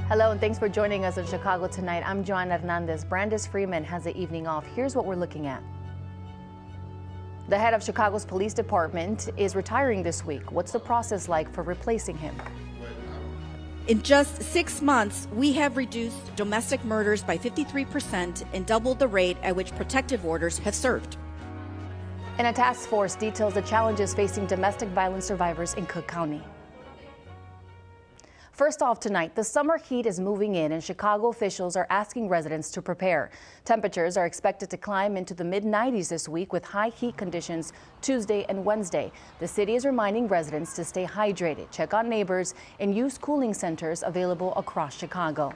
Hello and thanks for joining us in Chicago tonight. I'm Joan Hernandez. Brandis Freeman has the evening off. Here's what we're looking at. The head of Chicago's police department is retiring this week. What's the process like for replacing him? In just 6 months, we have reduced domestic murders by 53% and doubled the rate at which protective orders have served. And a task force details the challenges facing domestic violence survivors in Cook County. First off tonight, the summer heat is moving in and Chicago officials are asking residents to prepare. Temperatures are expected to climb into the mid-90s this week with high heat conditions Tuesday and Wednesday. The city is reminding residents to stay hydrated, check on neighbors, and use cooling centers available across Chicago.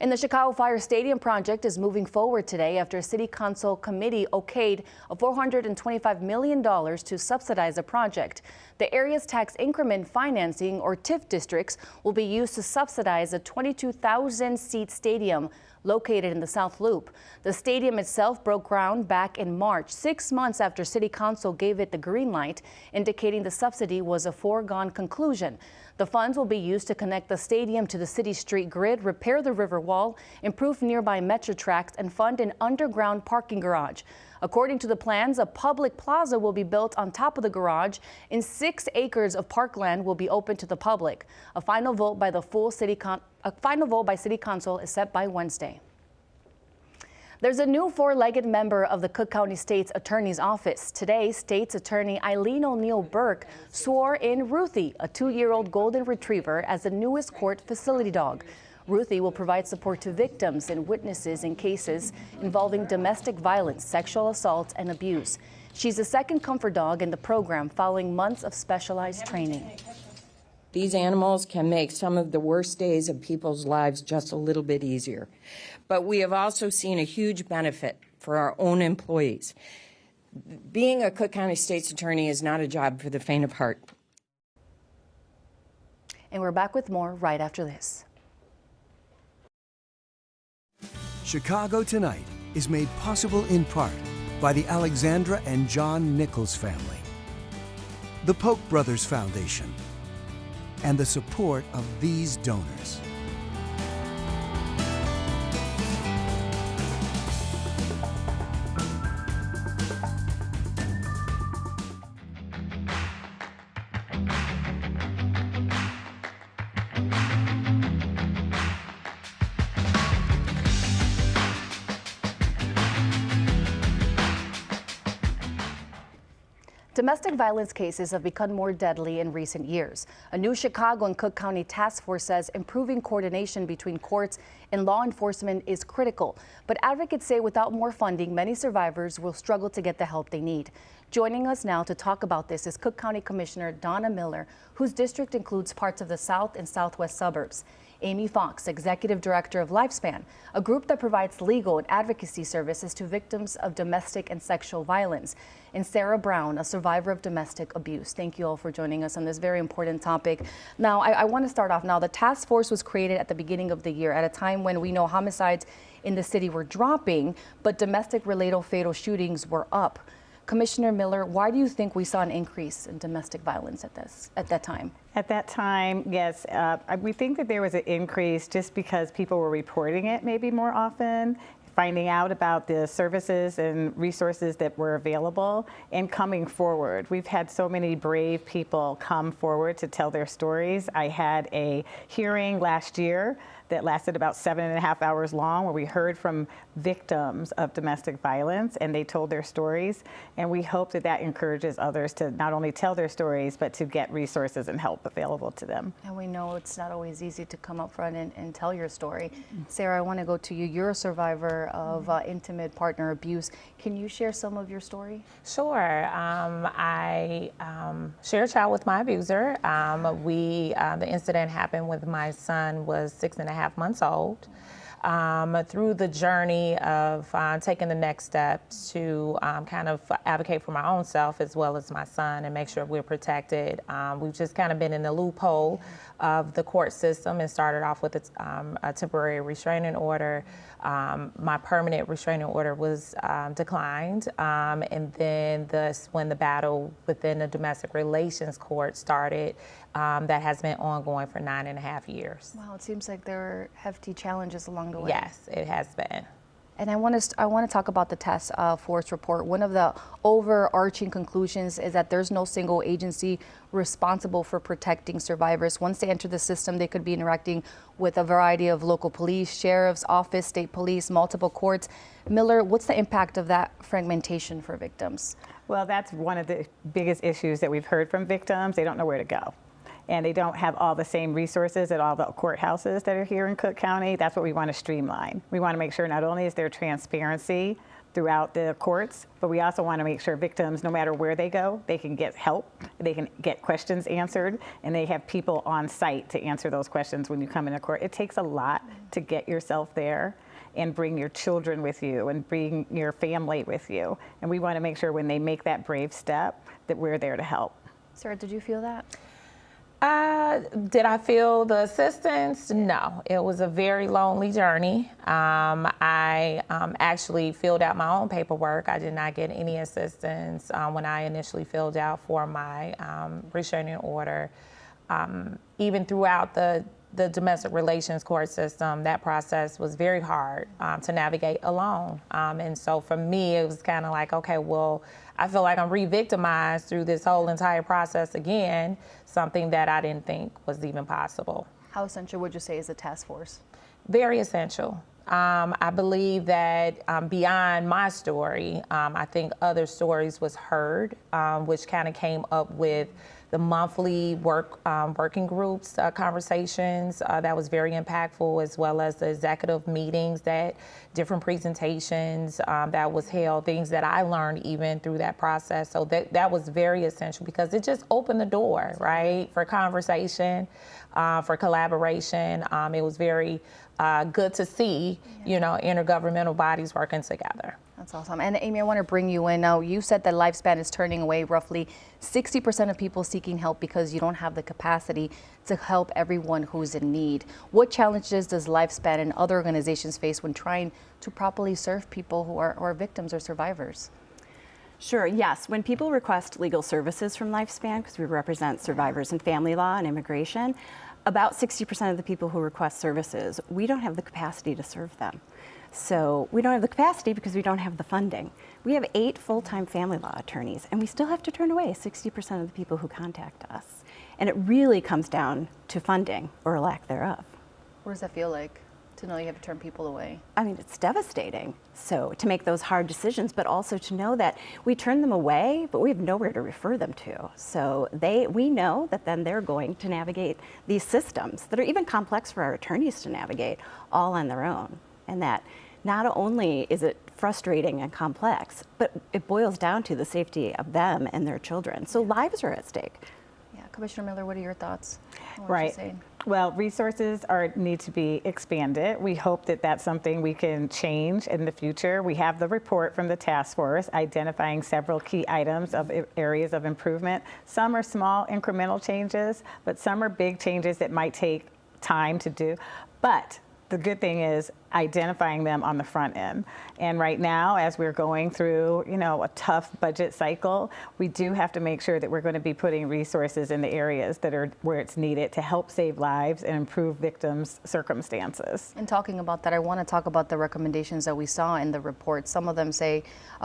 And the Chicago Fire Stadium project is moving forward today after a city council committee okayed a $425 million to subsidize the project. The area's tax increment financing, or TIF districts, will be used to subsidize a 22,000-seat stadium located in the South Loop. The stadium itself broke ground back in March, 6 months after City Council gave it the green light, indicating the subsidy was a foregone conclusion. The funds will be used to connect the stadium to the city street grid, repair the river wall, improve nearby metro tracks, and fund an underground parking garage. According to the plans, a public plaza will be built on top of the garage, and 6 acres of parkland will be open to the public. A final vote by City Council is set by Wednesday. There's a new 4-legged member of the Cook County State's Attorney's Office. Today, State's Attorney Eileen O'Neill Burke swore in Ruthie, a 2-year-old golden retriever, as the newest court facility dog. Ruthie will provide support to victims and witnesses in cases involving domestic violence, sexual assault, and abuse. She's the second comfort dog in the program following months of specialized training. These animals can make some of the worst days of people's lives just a little bit easier. But we have also seen a huge benefit for our own employees. Being a Cook County State's Attorney is not a job for the faint of heart. And we're back with more right after this. Chicago Tonight is made possible in part by the Alexandra and John Nichols family, the Polk Brothers Foundation, and the support of these donors. Domestic violence cases have become more deadly in recent years. A new Chicago and Cook County task force says improving coordination between courts and law enforcement is critical. But advocates say without more funding, many survivors will struggle to get the help they need. Joining us now to talk about this is Cook County Commissioner Donna Miller, whose district includes parts of the south and southwest suburbs. Amy Fox, Executive Director of Lifespan, a group that provides legal and advocacy services to victims of domestic and sexual violence. And Sarah Brown, a survivor of domestic abuse. Thank you all for joining us on this very important topic. Now, I want to start off now. The task force was created at the beginning of the year at a time when we know homicides in the city were dropping, but domestic-related fatal shootings were up. Commissioner Miller, why do you think we saw an increase in domestic violence at that time? At that time, yes, we think that there was an increase just because people were reporting it maybe more often, finding out about the services and resources that were available, and coming forward. We've had so many brave people come forward to tell their stories. I had a hearing last year that lasted about 7.5 hours long, where we heard from victims of domestic violence and they told their stories. And we hope that that encourages others to not only tell their stories, but to get resources and help available to them. And we know it's not always easy to come up front and tell your story. Sarah, I want to go to you. You're a survivor of intimate partner abuse. Can you share some of your story? Sure. I shared a child with my abuser. The incident happened when my son was 6.5 months old. Through the journey of taking the next steps to kind of advocate for my own self as well as my son and make sure we're protected. We've just kind of been in the loophole of the court system and started off with a temporary restraining order. my permanent restraining order was declined, and then when the battle within the domestic relations court started, that has been ongoing for 9.5 years. Wow, it seems like there were hefty challenges along the way. Yes, it has been. And I want to talk about the task force report. One of the overarching conclusions is that there's no single agency responsible for protecting survivors. Once they enter the system, they could be interacting with a variety of local police, sheriff's office, state police, multiple courts. Miller, what's the impact of that fragmentation for victims? Well, that's one of the biggest issues that we've heard from victims. They don't know where to go. And they don't have all the same resources at all the courthouses that are here in Cook County. That's what we want to streamline. We want to make sure not only is there transparency throughout the courts, but we also want to make sure victims, no matter where they go, they can get help, they can get questions answered, and they have people on site to answer those questions when you come into court. It takes a lot to get yourself there and bring your children with you and bring your family with you. And we want to make sure when they make that brave step that we're there to help. Sarah, did you feel that? Did I feel the assistance? No, it was a very lonely journey. I actually filled out my own paperwork. I did not get any assistance when I initially filled out for my restraining order. Even throughout the domestic relations court system, that process was very hard to navigate alone. And so for me, it was kind of like, okay, well, I feel like I'm re-victimized through this whole entire process again, something that I didn't think was even possible. How essential would you say is the task force? Very essential. I believe that beyond my story, I think other stories was heard, which kind of came up with the monthly working groups conversations. That was very impactful, as well as the executive meetings, that different presentations that was held, things that I learned even through that process. So that was very essential because it just opened the door, right, for conversation, for collaboration. It was very good to see, you know, intergovernmental bodies working together. That's awesome. And Amy, I want to bring you in now. You said that Lifespan is turning away roughly 60% of people seeking help because you don't have the capacity to help everyone who's in need. What challenges does Lifespan and other organizations face when trying to properly serve people who are victims or survivors? Sure, yes. When people request legal services from Lifespan, because we represent survivors in family law and immigration, about 60% of the people who request services, we don't have the capacity to serve them. So we don't have the capacity because we don't have the funding. We have 8 full-time family law attorneys, and we still have to turn away 60% of the people who contact us. And it really comes down to funding or lack thereof. What does that feel like, to know you have to turn people away? I mean, it's devastating. So to make those hard decisions, but also to know that we turn them away, but we have nowhere to refer them to. So we know that then they're going to navigate these systems that are even complex for our attorneys to navigate all on their own. And that not only is it frustrating and complex, but it boils down to the safety of them and their children. So lives are at stake. Yeah, Commissioner Miller, what are your thoughts? Right. Well, resources need to be expanded. We hope that that's something we can change in the future. We have the report from the task force identifying several key items of areas of improvement. Some are small incremental changes, but some are big changes that might take time to do. But the good thing is identifying them on the front end. And right now, as we're going through, you know, a tough budget cycle, we do have to make sure that we're going to be putting resources in the areas that are where it's needed to help save lives and improve victims' circumstances. And talking about that, I want to talk about the recommendations that we saw in the report. Some of them say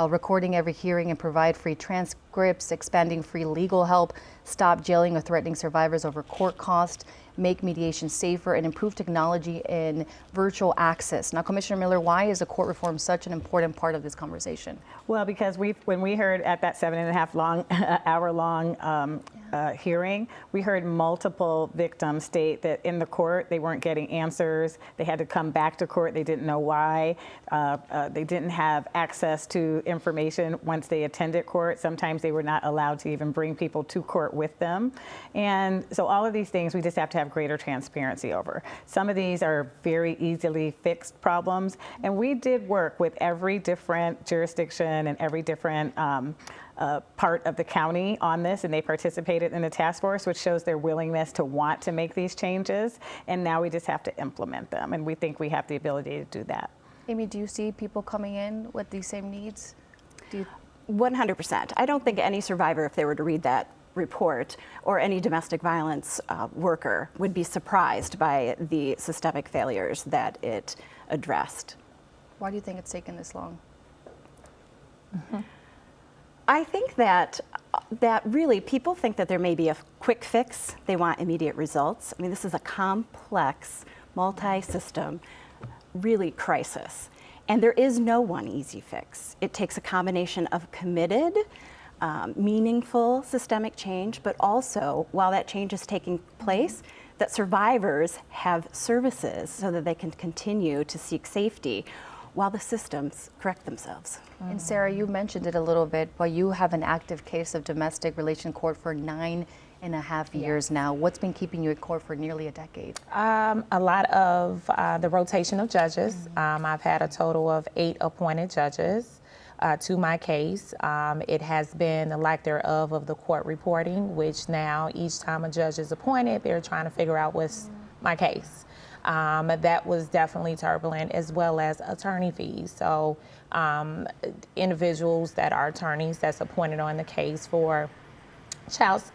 recording every hearing and provide free transcripts, expanding free legal help, stop jailing or threatening survivors over court cost, make mediation safer, and improve technology and virtual access. Now, Commissioner Miller, why is the court reform such an important part of this conversation? Well, because when we heard at that 7.5 hour long hearing, we heard multiple victims state that in the court they weren't getting answers. They had to come back to court. They didn't know why. They didn't have access to information once they attended court. Sometimes they were not allowed to even bring people to court with them. And so all of these things we just have to have greater transparency over. Some of these are very easily fixed problems, and we did work with every different jurisdiction and every different part of the county on this, and they participated in the task force, which shows their willingness to want to make these changes. And now we just have to implement them, and we think we have the ability to do that. Amy, do you see people coming in with these same needs? 100%. I don't think any survivor, if they were to read that report, or any domestic violence worker would be surprised by the systemic failures that it addressed. Why do you think it's taken this long? I think that really people think that there may be a quick fix. They want immediate results. I mean, this is a complex, multi-system, really crisis. And there is no one easy fix. It takes a combination of committed, meaningful systemic change, but also, while that change is taking place, that survivors have services so that they can continue to seek safety while the systems correct themselves. And Sarah, you mentioned it a little bit, but you have an active case of domestic relation court for 9.5 years now. What's been keeping you at court for nearly a decade? A lot of the rotation of judges. I've had a total of 8 appointed judges to my case. It has been the lack thereof of the court reporting, which now each time a judge is appointed, they're trying to figure out what's my case. That was definitely turbulent, as well as attorney fees. So individuals that are attorneys that's appointed on the case for GALs,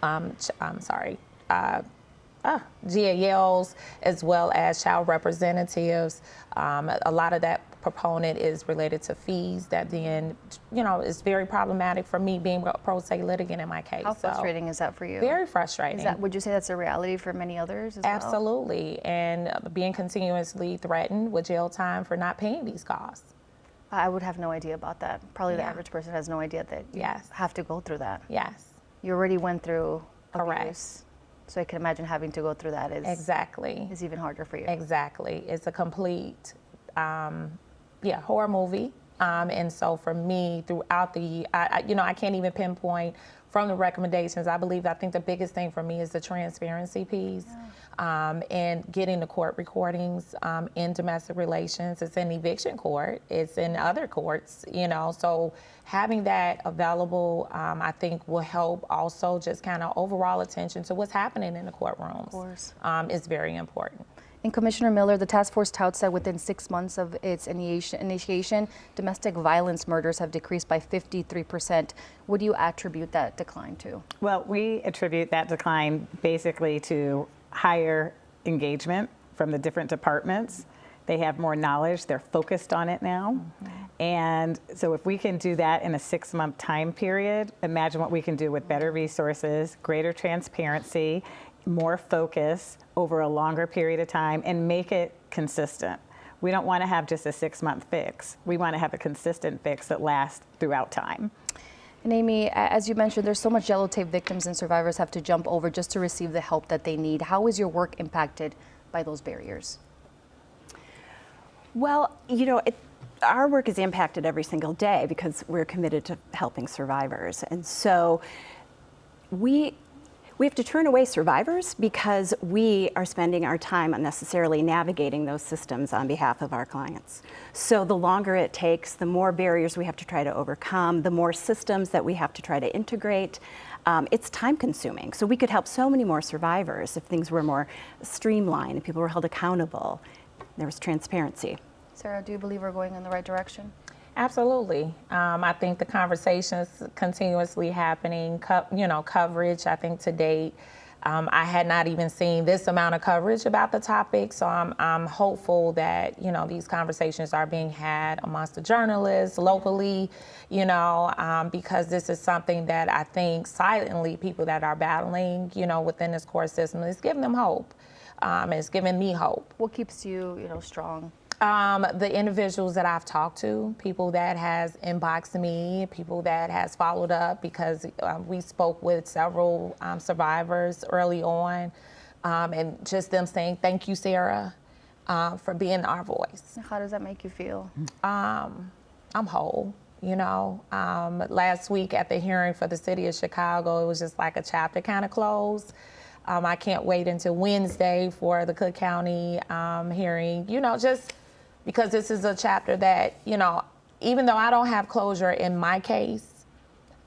as well as child representatives. A lot of that proponent is related to fees that then, is very problematic for me being a pro se litigant in my case. How frustrating is that for you? Very frustrating. Would you say that's a reality for many others as well? Absolutely. And being continuously threatened with jail time for not paying these costs. I would have no idea about that. Probably the average person has no idea that you have to go through that. Yes. You already went through Correct. abuse, so I can imagine having to go through that is even harder for you. Exactly. It's a complete horror movie. And so for me, throughout the, I can't even pinpoint from the recommendations. I think the biggest thing for me is the transparency piece, and getting the court recordings in domestic relations. It's in eviction court. It's in other courts, so having that available, I think will help also just kind of overall attention to what's happening in the courtrooms. Of course. Is very important. And Commissioner Miller, the task force touts that within 6 months of its initiation, domestic violence murders have decreased by 53%. What do you attribute that decline to? Well, we attribute that decline basically to higher engagement from the different departments. They have more knowledge, they're focused on it now. And so if we can do that in a 6-month time period, imagine what we can do with better resources, greater transparency, more focus over a longer period of time, and make it consistent. We don't want to have just a 6-month fix. We want to have a consistent fix that lasts throughout time. And Amy, as you mentioned, there's so much yellow tape victims and survivors have to jump over just to receive the help that they need. How is your work impacted by those barriers? Well, our work is impacted every single day because we're committed to helping survivors. And so we have to turn away survivors because we are spending our time unnecessarily navigating those systems on behalf of our clients. So the longer it takes, the more barriers we have to try to overcome, the more systems that we have to try to integrate. It's time consuming. So we could help so many more survivors if things were more streamlined and people were held accountable. There was transparency. Sarah, do you believe we're going in the right direction? Absolutely. I think the conversations continuously happening, coverage, I think to date, I had not even seen this amount of coverage about the topic. So I'm hopeful that, these conversations are being had amongst the journalists locally, because this is something that I think silently people that are battling, within this court system, is giving them hope. It's giving me hope. What keeps you, strong? The individuals that I've talked to, people that has inboxed me, people that has followed up, because we spoke with several survivors early on, and just them saying, thank you, Sarah, for being our voice. How does that make you feel? I'm whole. Last week at the hearing for the city of Chicago, it was just like a chapter kind of closed. I can't wait until Wednesday for the Cook County hearing, just because this is a chapter that, even though I don't have closure in my case,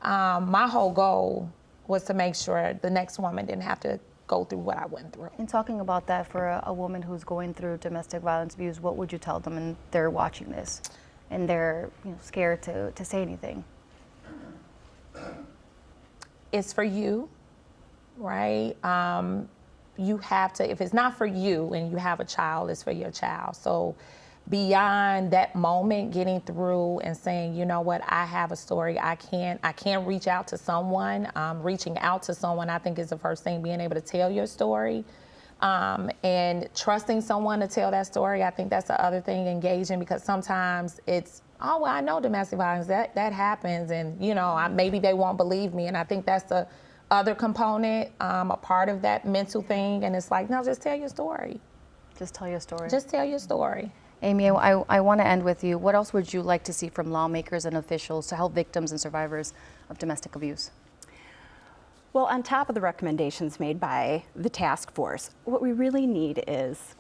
my whole goal was to make sure the next woman didn't have to go through what I went through. And talking about that, for a woman who's going through domestic violence abuse, what would you tell them, and they're watching this and they're scared to say anything? It's for you, right? You have to, if it's not for you and you have a child, it's for your child. So beyond that moment, getting through and saying, you know what, I have a story, I can't reach out to someone. Reaching out to someone, I think, is the first thing, being able to tell your story. And trusting someone to tell that story, I think that's the other thing, engaging, because sometimes it's, oh, well, I know domestic violence, that happens, and maybe they won't believe me. And I think that's the other component, a part of that mental thing. And it's like, no, just tell your story. Just tell your story. Just tell your story. Amy, I want to end with you. What else would you like to see from lawmakers and officials to help victims and survivors of domestic abuse? Well, on top of the recommendations made by the task force, what we really need is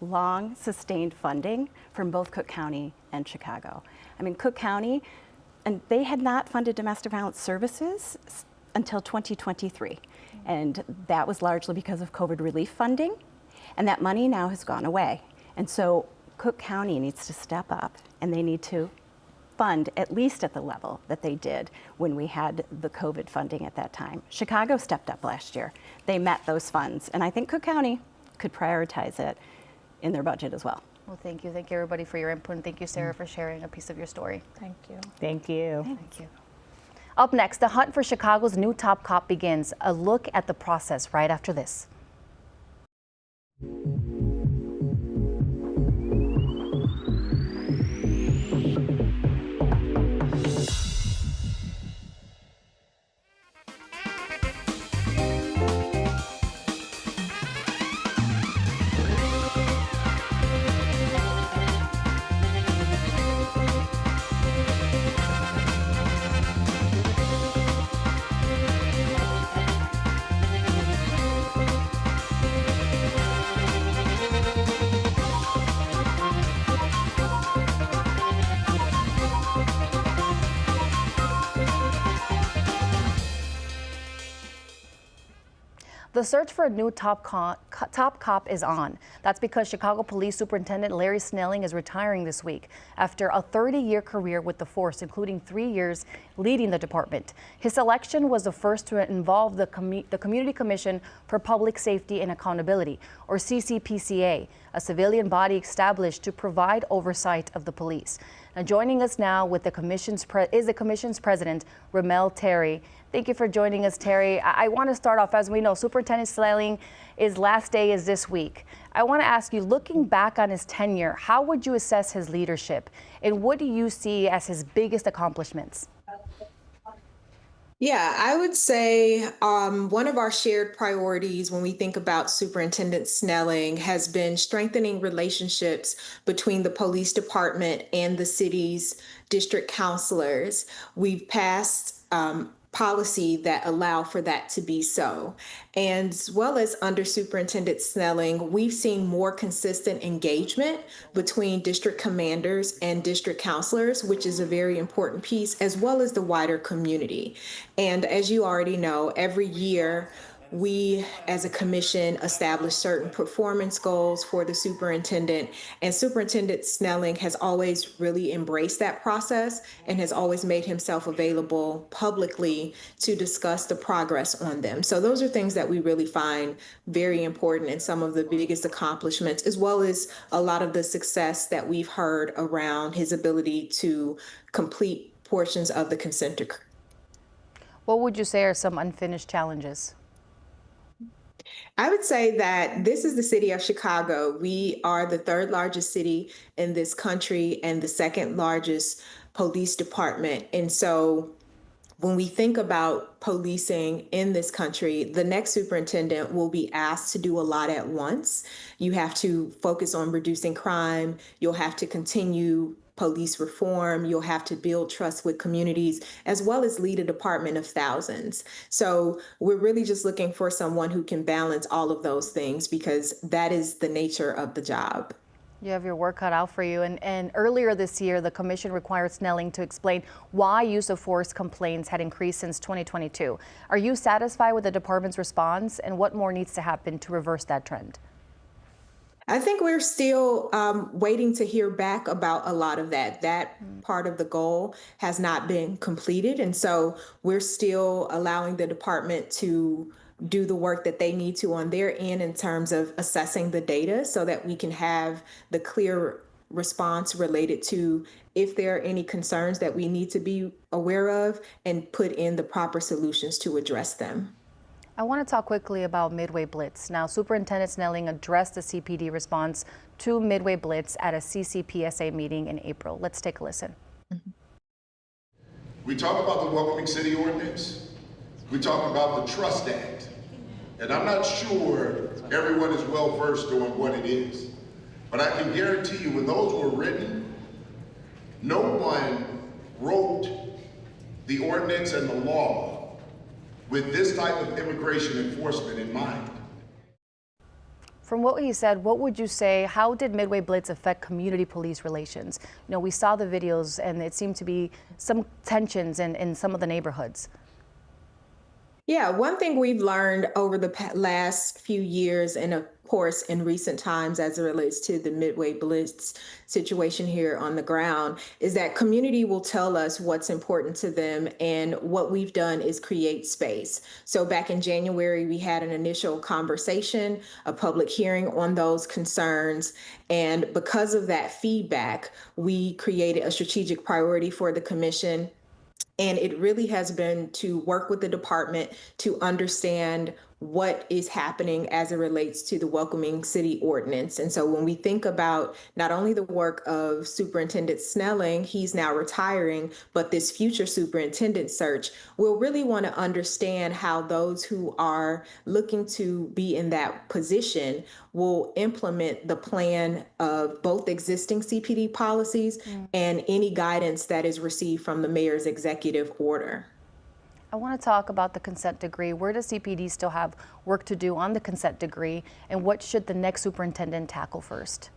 long, sustained funding from both Cook County and Chicago. I mean, Cook County, and they had not funded domestic violence services until 2023. And that was largely because of COVID relief funding. And that money now has gone away. And so Cook County needs to step up, and they need to fund at least at the level that they did when we had the COVID funding at that time. Chicago stepped up last year. They met those funds. And I think Cook County could prioritize it in their budget as well. Well, thank you. Thank you, everybody, for your input. And thank you, Sarah, for sharing a piece of your story. Thank you. Thank you. Thank you. Up next, the hunt for Chicago's new top cop begins. A look at the process right after this. The search for a new top cop is on. That's because Chicago Police Superintendent Larry Snelling is retiring this week after a 30-year career with the force, including 3 years leading the department. His selection was the first to involve the Community Commission for Public Safety and Accountability, or CCPCA, a civilian body established to provide oversight of the police. Now, joining us now with the commission's president, Ramel Terry. Thank you for joining us, Terry. I want to start off, as we know, Superintendent Snelling, his last day is this week. I want to ask you, looking back on his tenure, how would you assess his leadership, and what do you see as his biggest accomplishments? Yeah, I would say one of our shared priorities when we think about Superintendent Snelling has been strengthening relationships between the police department and the city's district counselors. We've passed policy that allow for that to be so. And as well as under Superintendent Snelling, we've seen more consistent engagement between district commanders and district counselors, which is a very important piece, as well as the wider community. And as you already know, every year, we as a commission establish certain performance goals for the superintendent, and Superintendent Snelling has always really embraced that process and has always made himself available publicly to discuss the progress on them. So those are things that we really find very important and some of the biggest accomplishments, as well as a lot of the success that we've heard around his ability to complete portions of the consent decree. What would you say are some unfinished challenges? I would say that this is the city of Chicago. We are the third largest city in this country and the second largest police department. And so when we think about policing in this country, the next superintendent will be asked to do a lot at once. You have to focus on reducing crime. You'll have to continue police reform. You'll have to build trust with communities, as well as lead a department of thousands. So we're really just looking for someone who can balance all of those things, because that is the nature of the job. You have your work cut out for you. And earlier this year, the commission required Snelling to explain why use of force complaints had increased since 2022. Are you satisfied with the department's response, and what more needs to happen to reverse that trend? I think we're still waiting to hear back about a lot of that. That part of the goal has not been completed. And so we're still allowing the department to do the work that they need to on their end in terms of assessing the data so that we can have the clear response related to if there are any concerns that we need to be aware of and put in the proper solutions to address them. I want to talk quickly about Midway Blitz. Now, Superintendent Snelling addressed the CPD response to Midway Blitz at a CCPSA meeting in April. Let's take a listen. We talk about the Welcoming City Ordinance. We talk about the Trust Act. And I'm not sure everyone is well versed on what it is. But I can guarantee you when those were written, no one wrote the ordinance and the law with this type of immigration enforcement in mind. From what he said, what would you say, how did Midway Blitz affect community police relations? You know, we saw the videos and it seemed to be some tensions in some of the neighborhoods. Yeah, one thing we've learned over the last few years, and of course in recent times as it relates to the Midway Blitz situation here on the ground, is that community will tell us what's important to them, and what we've done is create space. So back in January, we had an initial conversation, a public hearing on those concerns, and because of that feedback, we created a strategic priority for the commission. And it really has been to work with the department to understand what is happening as it relates to the Welcoming City Ordinance. And so when we think about not only the work of Superintendent Snelling, he's now retiring, but this future superintendent search, we'll really want to understand how those who are looking to be in that position will implement the plan of both existing CPD policies and any guidance that is received from the mayor's executive order. I want to talk about the consent decree. Where does CPD still have work to do on the consent decree, and what should the next superintendent tackle first?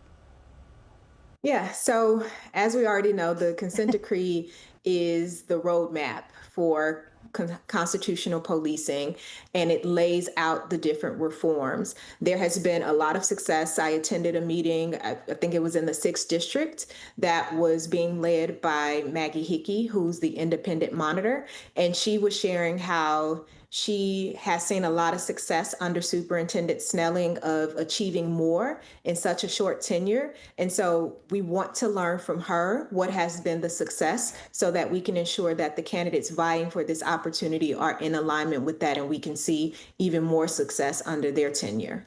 Yeah, so as we already know, the consent decree is the roadmap for constitutional policing, and it lays out the different reforms. There has been a lot of success. I attended a meeting, I think it was in the 6th district, that was being led by Maggie Hickey, who's the independent monitor, and she was sharing how she has seen a lot of success under Superintendent Snelling of achieving more in such a short tenure. And so we want to learn from her what has been the success so that we can ensure that the candidates vying for this opportunity are in alignment with that, and we can see even more success under their tenure.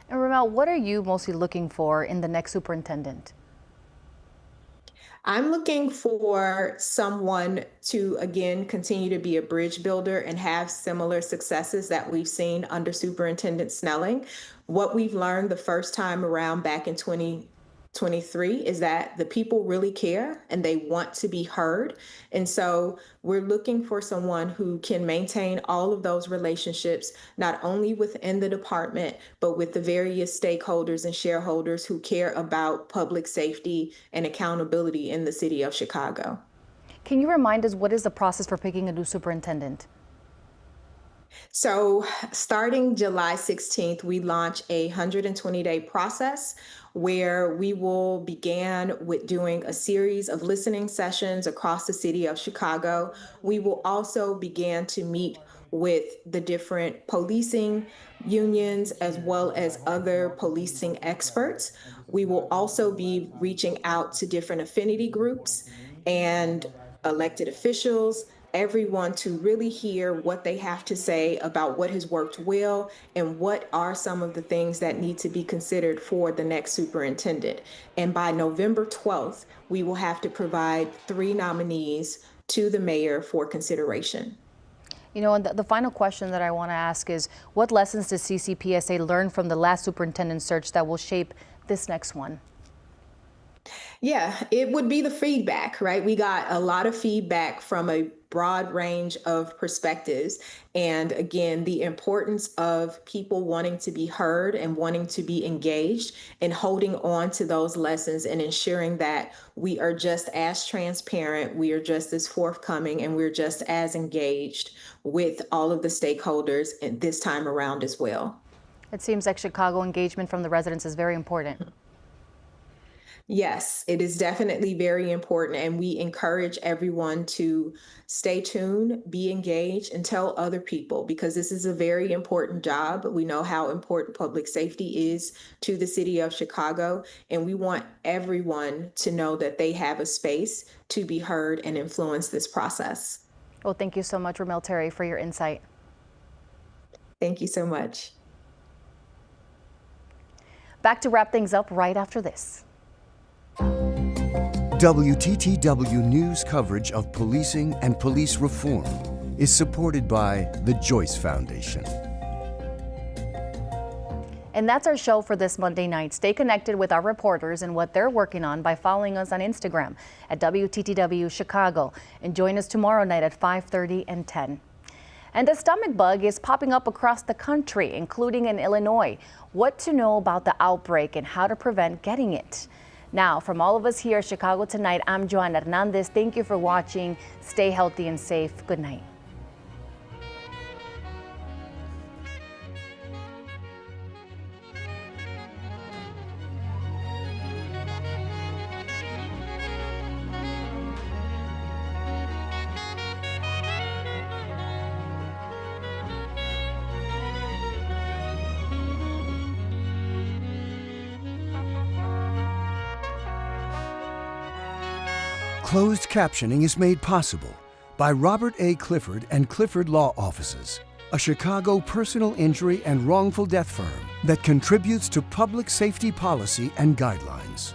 And Ramel, what are you mostly looking for in the next superintendent? I'm looking for someone to, again, continue to be a bridge builder and have similar successes that we've seen under Superintendent Snelling. What we've learned the first time around back in 2023 is that the people really care and they want to be heard. And so we're looking for someone who can maintain all of those relationships, not only within the department, but with the various stakeholders and shareholders who care about public safety and accountability in the city of Chicago. Can you remind us, what is the process for picking a new superintendent? So starting July 16th, we launch a 120-day process where we will begin with doing a series of listening sessions across the city of Chicago. We will also begin to meet with the different policing unions as well as other policing experts. We will also be reaching out to different affinity groups and elected officials, everyone, to really hear what they have to say about what has worked well and what are some of the things that need to be considered for the next superintendent. And by November 12th, we will have to provide 3 nominees to the mayor for consideration. You know, and the final question that I want to ask is, what lessons does CCPSA learn from the last superintendent search that will shape this next one? Yeah, it would be the feedback, right? We got a lot of feedback from a broad range of perspectives. And again, the importance of people wanting to be heard and wanting to be engaged and holding on to those lessons and ensuring that we are just as transparent, we are just as forthcoming, and we're just as engaged with all of the stakeholders and this time around as well. It seems like Chicago engagement from the residents is very important. Yes, it is definitely very important, and we encourage everyone to stay tuned, be engaged, and tell other people, because this is a very important job. We know how important public safety is to the city of Chicago, and we want everyone to know that they have a space to be heard and influence this process. Well, thank you so much, Ramel Terry, for your insight. Thank you so much. Back to wrap things up right after this. WTTW News coverage of policing and police reform is supported by the Joyce Foundation. And that's our show for this Monday night. Stay connected with our reporters and what they're working on by following us on Instagram at WTTW Chicago. And join us tomorrow night at 5:30 and 10. And a stomach bug is popping up across the country, including in Illinois. What to know about the outbreak and how to prevent getting it. Now, from all of us here at Chicago Tonight, I'm Joanna Hernandez. Thank you for watching. Stay healthy and safe. Good night. Closed captioning is made possible by Robert A. Clifford and Clifford Law Offices, a Chicago personal injury and wrongful death firm that contributes to public safety policy and guidelines.